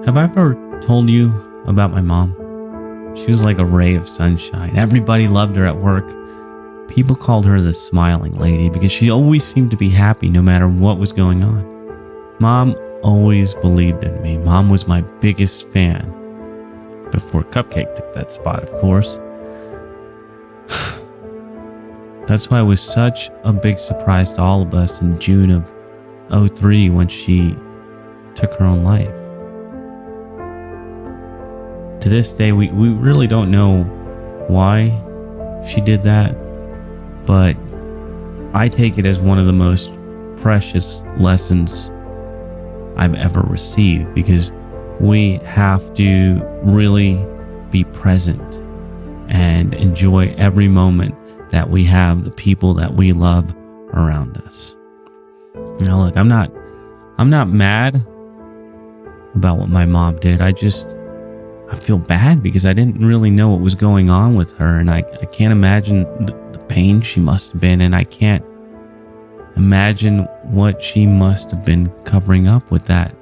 Have I ever told you about my mom? She was like a ray of sunshine. Everybody loved her at work. People called her the smiling lady because she always seemed to be happy no matter what was going on. Mom always believed in me. Mom was my biggest fan. Before Cupcake took that spot, of course. That's why it was such a big surprise to all of us in June of 2003 when she took her own life. To this day, we really don't know why she did that, but I take it as one of the most precious lessons I've ever received, because we have to really be present and enjoy every moment that we have the people that we love around us. You know, look, I'm not mad about what my mom did. I feel bad because I didn't really know what was going on with her, and I can't imagine the pain she must have been, and I can't imagine what she must have been covering up with that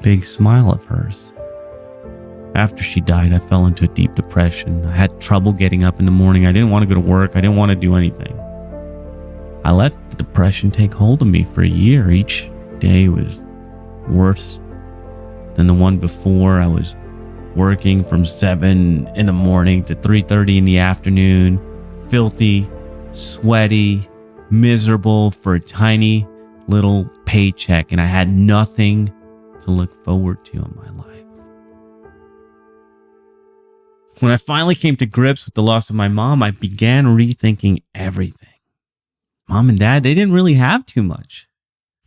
big smile of hers. After she died, I fell into a deep depression. I had trouble getting up in the morning. I didn't want to go to work. I didn't want to do anything. I let the depression take hold of me for a year. Each day was worse than the one before. I was working from 7 in the morning to 3:30 in the afternoon, filthy, sweaty, miserable for a tiny little paycheck, and I had nothing to look forward to in my life. When I finally came to grips with the loss of my mom, I began rethinking everything. Mom and Dad, they didn't really have too much.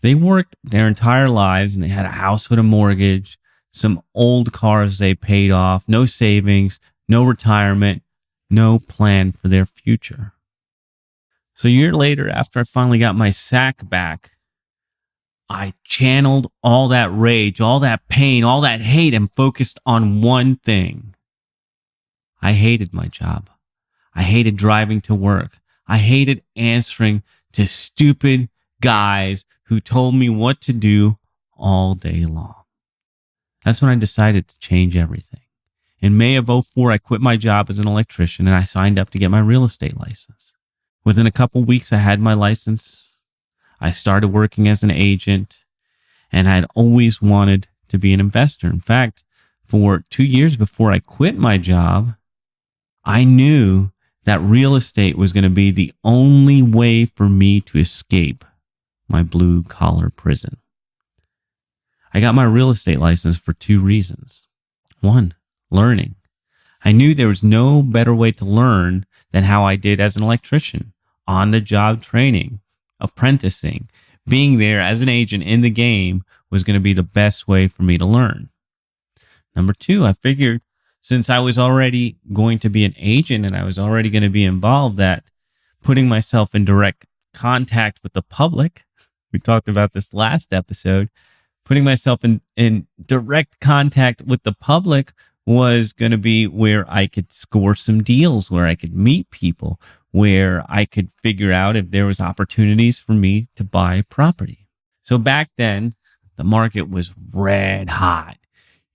They worked their entire lives and they had a house with a mortgage, some old cars they paid off, no savings, no retirement, no plan for their future. So a year later, after I finally got my sack back, I channeled all that rage, all that pain, all that hate, and focused on one thing. I hated my job. I hated driving to work. I hated answering to stupid guys who told me what to do all day long. That's when I decided to change everything. In May of 2004, I quit my job as an electrician and I signed up to get my real estate license. Within a couple weeks, I had my license. I started working as an agent, and I had always wanted to be an investor. In fact, for 2 years before I quit my job, I knew that real estate was going to be the only way for me to escape my blue-collar prison. I got my real estate license for 2 reasons. 1, learning. I knew there was no better way to learn than how I did as an electrician. On-the-job training, apprenticing, being there as an agent in the game was going to be the best way for me to learn. Number 2, I figured since I was already going to be an agent and I was already going to be involved, that putting myself in direct contact with the public, we talked about this last episode, putting myself in direct contact with the public was going to be where I could score some deals, where I could meet people, where I could figure out if there was opportunities for me to buy property. So back then, the market was red hot.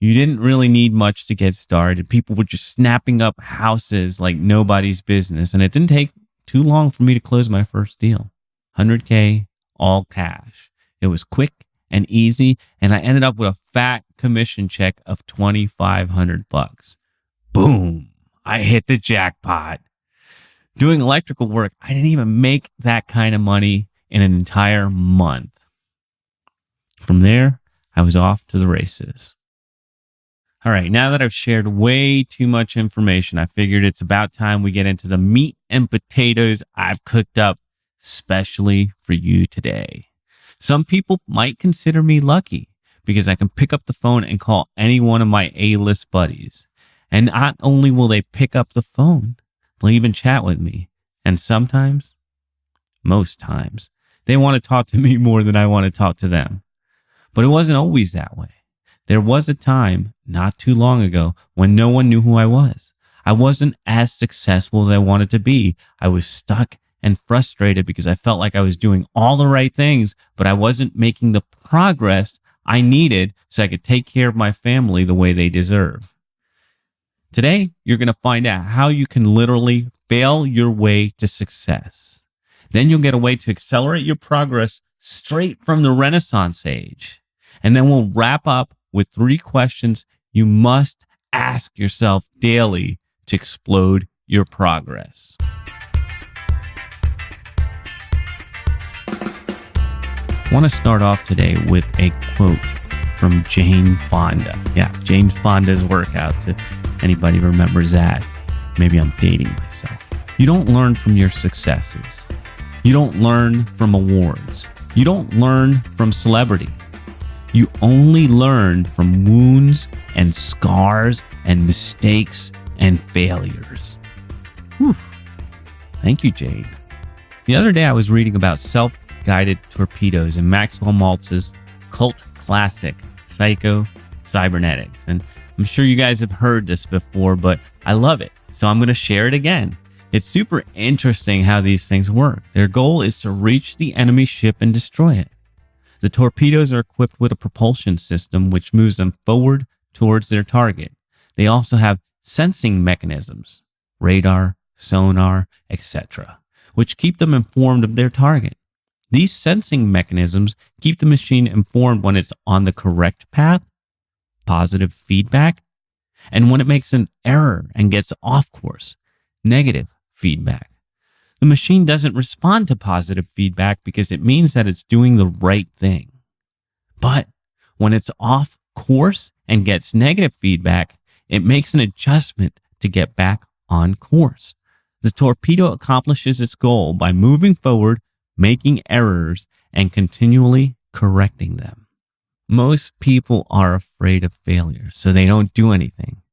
You didn't really need much to get started. People were just snapping up houses like nobody's business. And it didn't take too long for me to close my first deal. $100K, all cash. It was quick and easy. And I ended up with a fat commission check of $2,500. Boom. I hit the jackpot. Doing electrical work, I didn't even make that kind of money in an entire month. From there, I was off to the races. All right, now that I've shared way too much information, I figured it's about time we get into the meat and potatoes I've cooked up specially for you today. Some people might consider me lucky because I can pick up the phone and call any one of my A-list buddies. And not only will they pick up the phone, they'll even chat with me. And sometimes, most times, they want to talk to me more than I want to talk to them. But it wasn't always that way. There was a time not too long ago when no one knew who I was. I wasn't as successful as I wanted to be. I was stuck and frustrated because I felt like I was doing all the right things, but I wasn't making the progress I needed so I could take care of my family the way they deserve. Today, you're going to find out how you can literally fail your way to success. Then you'll get a way to accelerate your progress straight from the Renaissance age. And then we'll wrap up with 3 questions you must ask yourself daily to explode your progress. I want to start off today with a quote from Jane Fonda. Yeah, Jane Fonda's workouts. If anybody remembers that, maybe I'm dating myself. You don't learn from your successes. You don't learn from awards. You don't learn from celebrity. You only learn from wounds and scars and mistakes and failures. Whew. Thank you, Jane. The other day I was reading about self-guided torpedoes in Maxwell Maltz's cult classic, Psycho Cybernetics. And I'm sure you guys have heard this before, but I love it. So I'm going to share it again. It's super interesting how these things work. Their goal is to reach the enemy ship and destroy it. The torpedoes are equipped with a propulsion system which moves them forward towards their target. They also have sensing mechanisms, radar, sonar, etc., which keep them informed of their target. These sensing mechanisms keep the machine informed when it's on the correct path, positive feedback, and when it makes an error and gets off course, negative feedback. The machine doesn't respond to positive feedback because it means that it's doing the right thing. But when it's off course and gets negative feedback, it makes an adjustment to get back on course. The torpedo accomplishes its goal by moving forward, making errors, and continually correcting them. Most people are afraid of failure, so they don't do anything.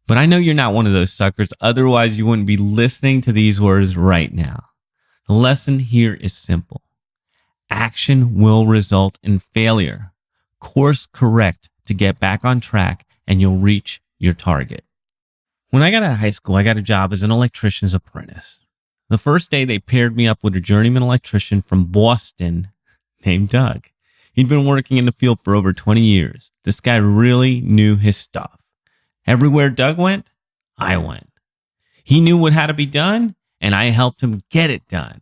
But I know you're not one of those suckers, otherwise you wouldn't be listening to these words right now. The lesson here is simple. Action will result in failure. Course correct to get back on track and you'll reach your target. When I got out of high school, I got a job as an electrician's apprentice. The first day they paired me up with a journeyman electrician from Boston named Doug. He'd been working in the field for over 20 years. This guy really knew his stuff. Everywhere Doug went, I went. He knew what had to be done, and I helped him get it done.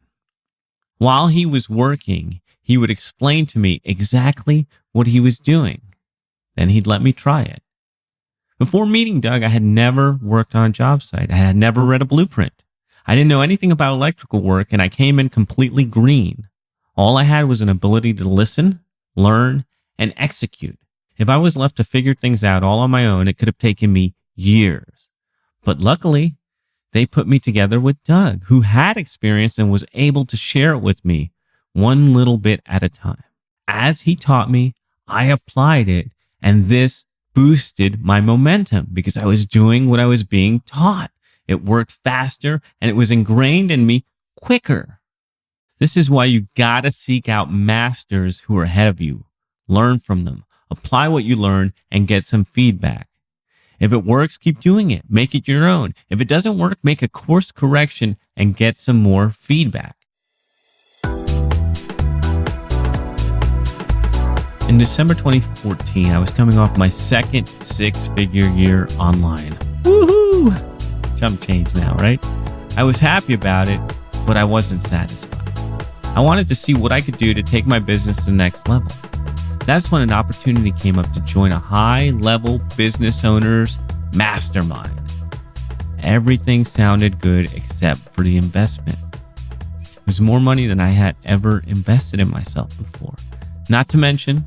While he was working, he would explain to me exactly what he was doing. Then he'd let me try it. Before meeting Doug, I had never worked on a job site. I had never read a blueprint. I didn't know anything about electrical work, and I came in completely green. All I had was an ability to listen, learn, and execute. If I was left to figure things out all on my own, it could have taken me years. But luckily, they put me together with Doug, who had experience and was able to share it with me one little bit at a time. As he taught me, I applied it, and this boosted my momentum because I was doing what I was being taught. It worked faster, and it was ingrained in me quicker. This is why you gotta seek out masters who are ahead of you. Learn from them. Apply what you learn and get some feedback. If it works, keep doing it. Make it your own. If it doesn't work, make a course correction and get some more feedback. In December 2014, I was coming off my second 6-figure year online. Woohoo! Chump change now, right? I was happy about it, but I wasn't satisfied. I wanted to see what I could do to take my business to the next level. That's when an opportunity came up to join a high-level business owner's mastermind. Everything sounded good except for the investment. It was more money than I had ever invested in myself before. Not to mention,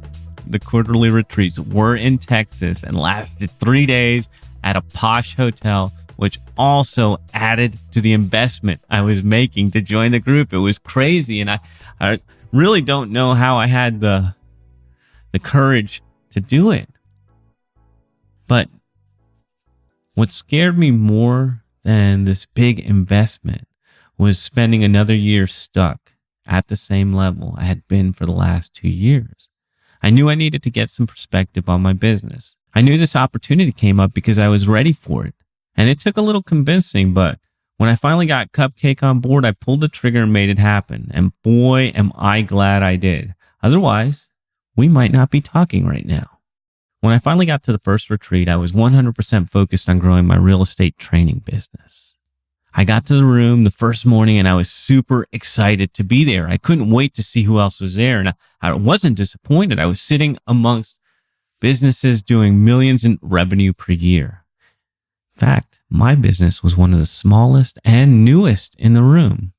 the quarterly retreats were in Texas and lasted 3 days at a posh hotel, which also added to the investment I was making to join the group. It was crazy, and I really don't know how I had the courage to do it. But what scared me more than this big investment was spending another year stuck at the same level I had been for the last 2 years. I knew I needed to get some perspective on my business. I knew this opportunity came up because I was ready for it. And it took a little convincing, but when I finally got Cupcake on board, I pulled the trigger and made it happen. And boy, am I glad I did. Otherwise, we might not be talking right now. When I finally got to the first retreat, I was 100% focused on growing my real estate training business. I got to the room the first morning and I was super excited to be there. I couldn't wait to see who else was there. And I wasn't disappointed. I was sitting amongst businesses doing millions in revenue per year. In fact, my business was one of the smallest and newest in the room.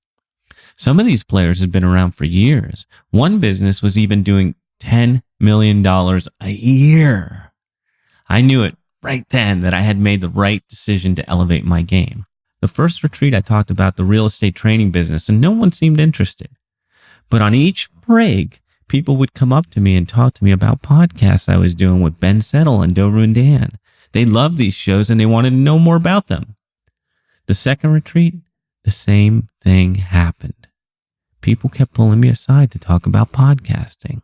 Some of these players had been around for years. One business was even doing $10 million a year. I knew it right then that I had made the right decision to elevate my game. The first retreat, I talked about the real estate training business, and no one seemed interested. But on each break, people would come up to me and talk to me about podcasts I was doing with Ben Settle and Dover and Dan. They loved these shows and they wanted to know more about them. The second retreat, the same thing happened. People kept pulling me aside to talk about podcasting.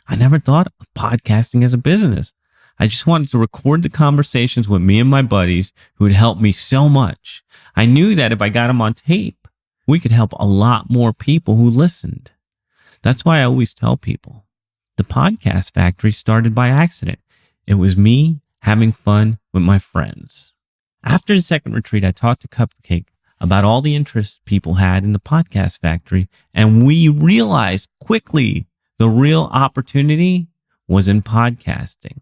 I never thought of podcasting as a business. I just wanted to record the conversations with me and my buddies who had helped me so much. I knew that if I got them on tape, we could help a lot more people who listened. That's why I always tell people, the podcast factory started by accident. It was me having fun with my friends. After the second retreat, I talked to Cupcake about all the interest people had in the podcast factory, and we realized quickly the real opportunity was in podcasting,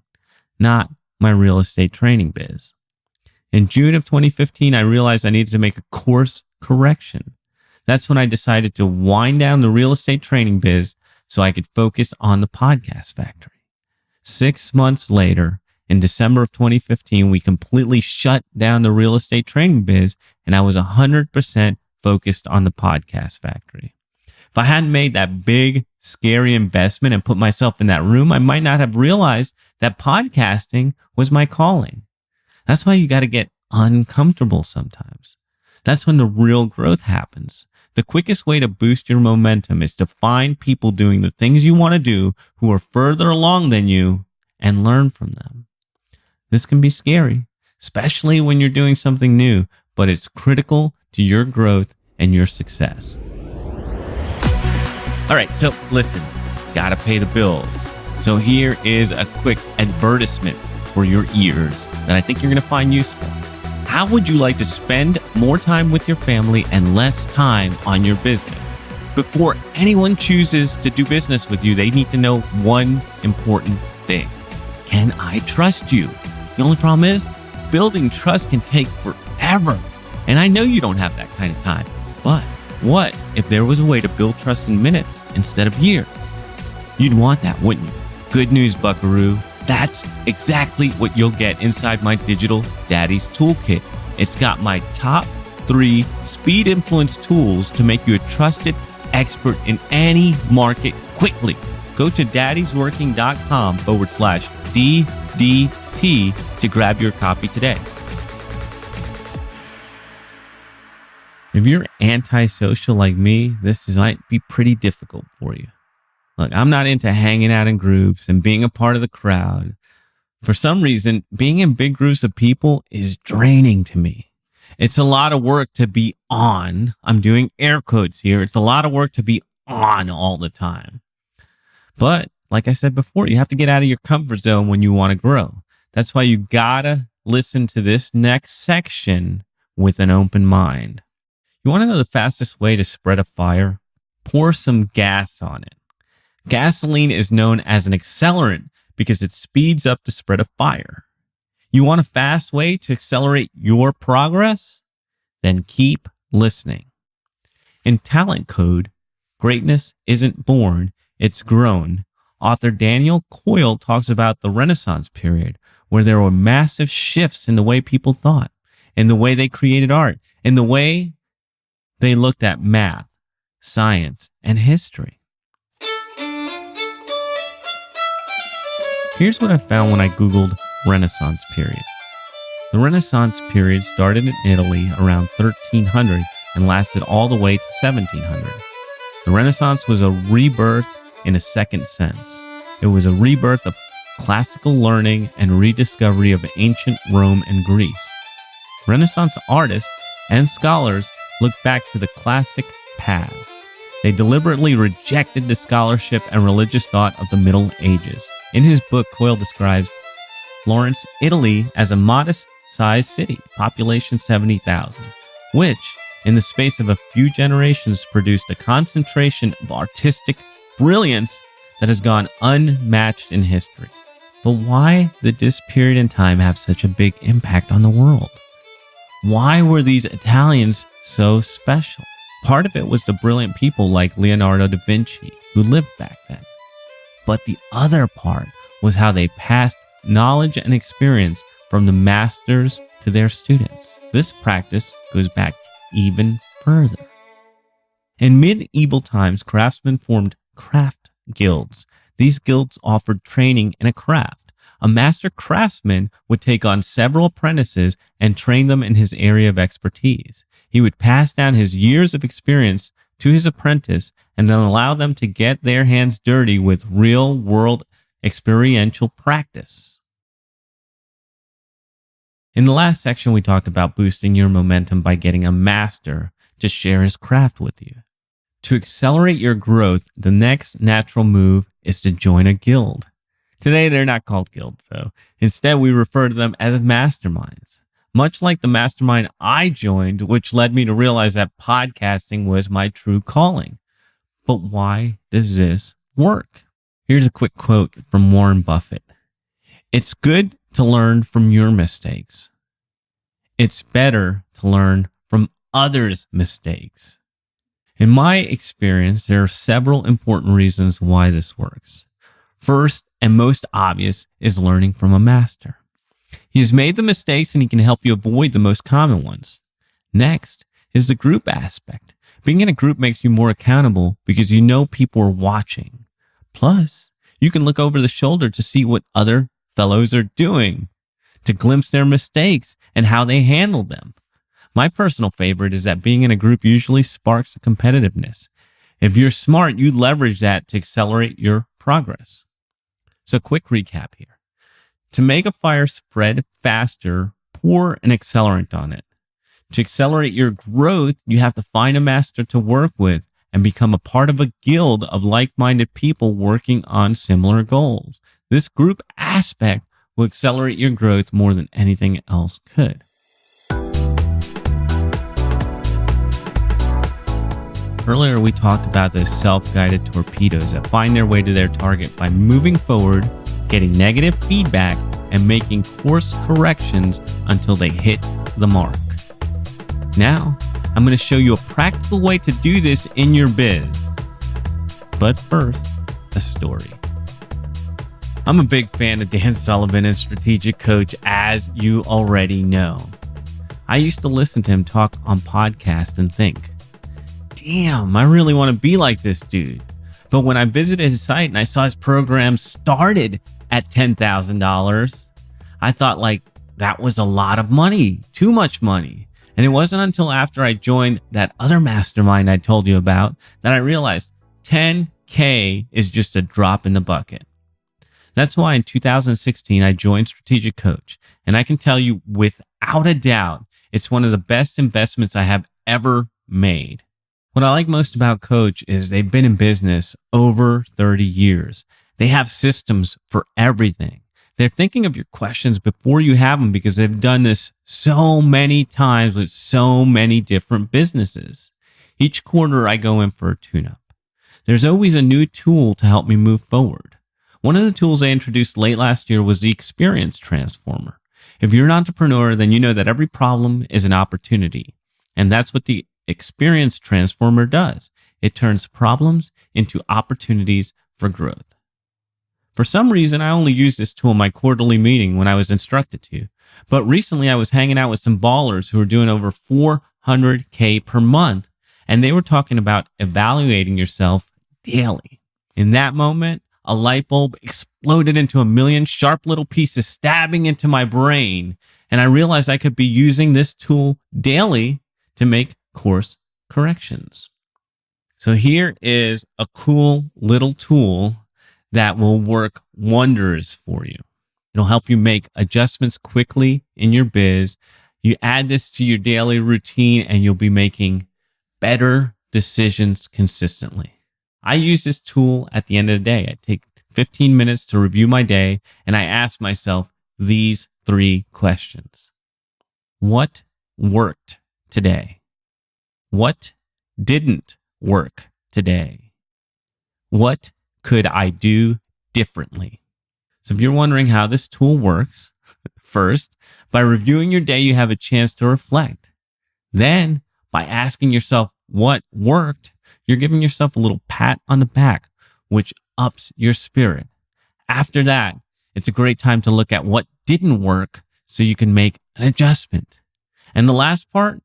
not my real estate training biz. In June of 2015, I realized I needed to make a course correction. That's when I decided to wind down the real estate training biz so I could focus on the podcast factory. 6 months later, in December of 2015, we completely shut down the real estate training biz, and I was 100% focused on the podcast factory. If I hadn't made that big, scary investment and put myself in that room, I might not have realized that podcasting was my calling. That's why you got to get uncomfortable sometimes. That's when the real growth happens. The quickest way to boost your momentum is to find people doing the things you want to do who are further along than you and learn from them. This can be scary, especially when you're doing something new, but it's critical to your growth and your success. All right, so listen, gotta pay the bills. So here is a quick advertisement for your ears that I think you're gonna find useful. How would you like to spend more time with your family and less time on your business? Before anyone chooses to do business with you, they need to know one important thing. Can I trust you? The only problem is building trust can take forever. And I know you don't have that kind of time, but what if there was a way to build trust in minutes instead of years? You'd want that, wouldn't you? Good news, buckaroo. That's exactly what you'll get inside my digital daddy's toolkit. It's got my top 3 speed influence tools to make you a trusted expert in any market quickly. Go to daddysworking.com/DDT to grab your copy today. If you're antisocial like me, this might be pretty difficult for you. Look, I'm not into hanging out in groups and being a part of the crowd. For some reason, being in big groups of people is draining to me. It's a lot of work to be on. I'm doing air quotes here. It's a lot of work to be on all the time. But like I said before, you have to get out of your comfort zone when you want to grow. That's why you gotta listen to this next section with an open mind. You want to know the fastest way to spread a fire? Pour some gas on it. Gasoline is known as an accelerant because it speeds up the spread of fire. You want a fast way to accelerate your progress? Then keep listening. In Talent Code, greatness isn't born, it's grown. Author Daniel Coyle talks about the Renaissance period, where there were massive shifts in the way people thought, in the way they created art, in the way they looked at math, science, and history. Here's what I found when I Googled Renaissance period. The Renaissance period started in Italy around 1300 and lasted all the way to 1700. The Renaissance was a rebirth in a second sense. It was a rebirth of classical learning and rediscovery of ancient Rome and Greece. Renaissance artists and scholars look back to the classic past. They deliberately rejected the scholarship and religious thought of the Middle Ages. In his book, Coyle describes Florence, Italy as a modest-sized city, population 70,000, which, in the space of a few generations, produced a concentration of artistic brilliance that has gone unmatched in history. But why did this period in time have such a big impact on the world? Why were these Italians so special? Part of it was the brilliant people like Leonardo da Vinci who lived back then. But the other part was how they passed knowledge and experience from the masters to their students. This practice goes back even further. In medieval times, craftsmen formed craft guilds. These guilds offered training in a craft. A master craftsman would take on several apprentices and train them in his area of expertise. He would pass down his years of experience to his apprentice and then allow them to get their hands dirty with real-world experiential practice. In the last section, we talked about boosting your momentum by getting a master to share his craft with you. To accelerate your growth, the next natural move is to join a guild. Today, they're not called guilds, though. Instead, we refer to them as masterminds. Much like the mastermind I joined, which led me to realize that podcasting was my true calling. But why does this work? Here's a quick quote from Warren Buffett. It's good to learn from your mistakes. It's better to learn from others' mistakes. In my experience, there are several important reasons why this works. First and most obvious is learning from a master. He has made the mistakes and he can help you avoid the most common ones. Next is the group aspect. Being in a group makes you more accountable because you know people are watching. Plus, you can look over the shoulder to see what other fellows are doing, to glimpse their mistakes and how they handled them. My personal favorite is that being in a group usually sparks a competitiveness. If you're smart, you leverage that to accelerate your progress. So quick recap here. To make a fire spread faster, pour an accelerant on it. To accelerate your growth, you have to find a master to work with and become a part of a guild of like-minded people working on similar goals. This group aspect will accelerate your growth more than anything else could. Earlier, we talked about those self-guided torpedoes that find their way to their target by moving forward, getting negative feedback, and making course corrections until they hit the mark. Now, I'm going to show you a practical way to do this in your biz. But first, a story. I'm a big fan of Dan Sullivan and Strategic Coach, as you already know. I used to listen to him talk on podcasts and think, damn, I really want to be like this dude. But when I visited his site and I saw his program started at $10,000, I thought that was a lot of money, too much money. And it wasn't until after I joined that other mastermind I told you about that I realized $10K is just a drop in the bucket. That's why in 2016, I joined Strategic Coach. And I can tell you without a doubt, it's one of the best investments I have ever made. What I like most about Coach is they've been in business over 30 years. They have systems for everything. They're thinking of your questions before you have them because they've done this so many times with so many different businesses. Each quarter, I go in for a tune-up. There's always a new tool to help me move forward. One of the tools I introduced late last year was the Experience Transformer. If you're an entrepreneur, then you know that every problem is an opportunity. And that's what the Experience Transformer does. It turns problems into opportunities for growth. For some reason, I only used this tool in my quarterly meeting when I was instructed to. But recently, I was hanging out with some ballers who were doing over $400K per month, and they were talking about evaluating yourself daily. In that moment, a light bulb exploded into a million sharp little pieces stabbing into my brain, and I realized I could be using this tool daily to make course corrections. So here is a cool little tool that will work wonders for you. It'll help you make adjustments quickly in your biz. You add this to your daily routine and you'll be making better decisions consistently. I use this tool at the end of the day. I take 15 minutes to review my day, and I ask myself these 3 questions. What worked today? What didn't work today? What could I do differently? So if you're wondering how this tool works, first, by reviewing your day, you have a chance to reflect. Then, by asking yourself what worked, you're giving yourself a little pat on the back, which ups your spirit. After that, it's a great time to look at what didn't work so you can make an adjustment. And the last part,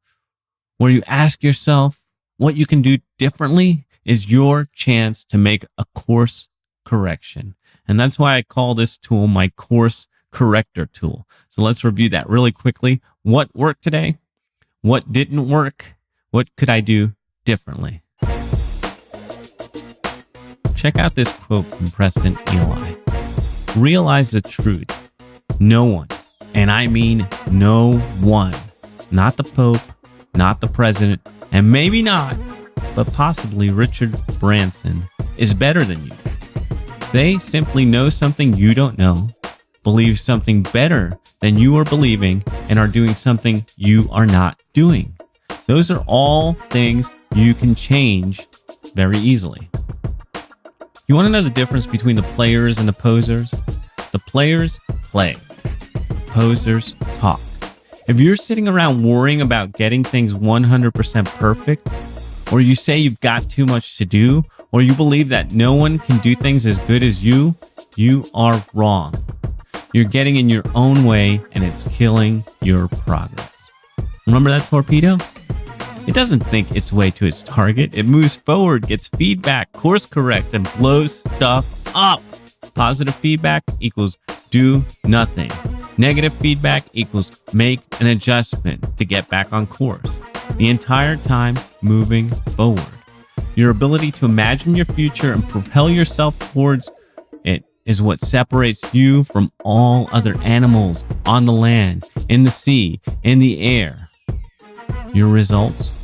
where you ask yourself what you can do differently, is your chance to make a course correction. And that's why I call this tool my course corrector tool. So let's review that really quickly. What worked today? What didn't work? What could I do differently? Check out this quote from Preston Eli. Realize the truth. No one, and I mean no one, not the Pope, not the president, and maybe not, but possibly Richard Branson, is better than you. They simply know something you don't know, believe something better than you are believing, and are doing something you are not doing. Those are all things you can change very easily. You want to know the difference between the players and the posers? The players play. The posers talk. If you're sitting around worrying about getting things 100% perfect, or you say you've got too much to do, or you believe that no one can do things as good as you are wrong. You're getting in your own way, and it's killing your progress. Remember that torpedo? It doesn't think its way to its target. It moves forward, gets feedback, course corrects, and blows stuff up. Positive feedback equals do nothing. Negative feedback equals make an adjustment to get back on course. The entire time moving forward. Your ability to imagine your future and propel yourself towards it is what separates you from all other animals on the land, in the sea, in the air. Your results,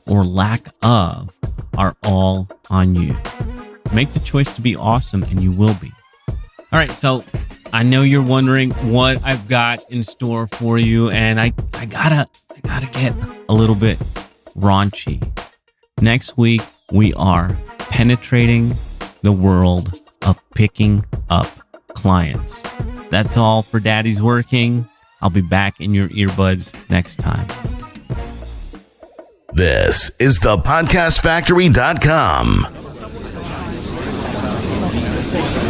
or lack of, are all on you. Make the choice to be awesome, and you will be. All right, so I know you're wondering what I've got in store for you, and I gotta get a little bit raunchy. Next week, we are penetrating the world of picking up clients. That's all for Daddy's Working. I'll be back in your earbuds next time. This is the podcastfactory.com.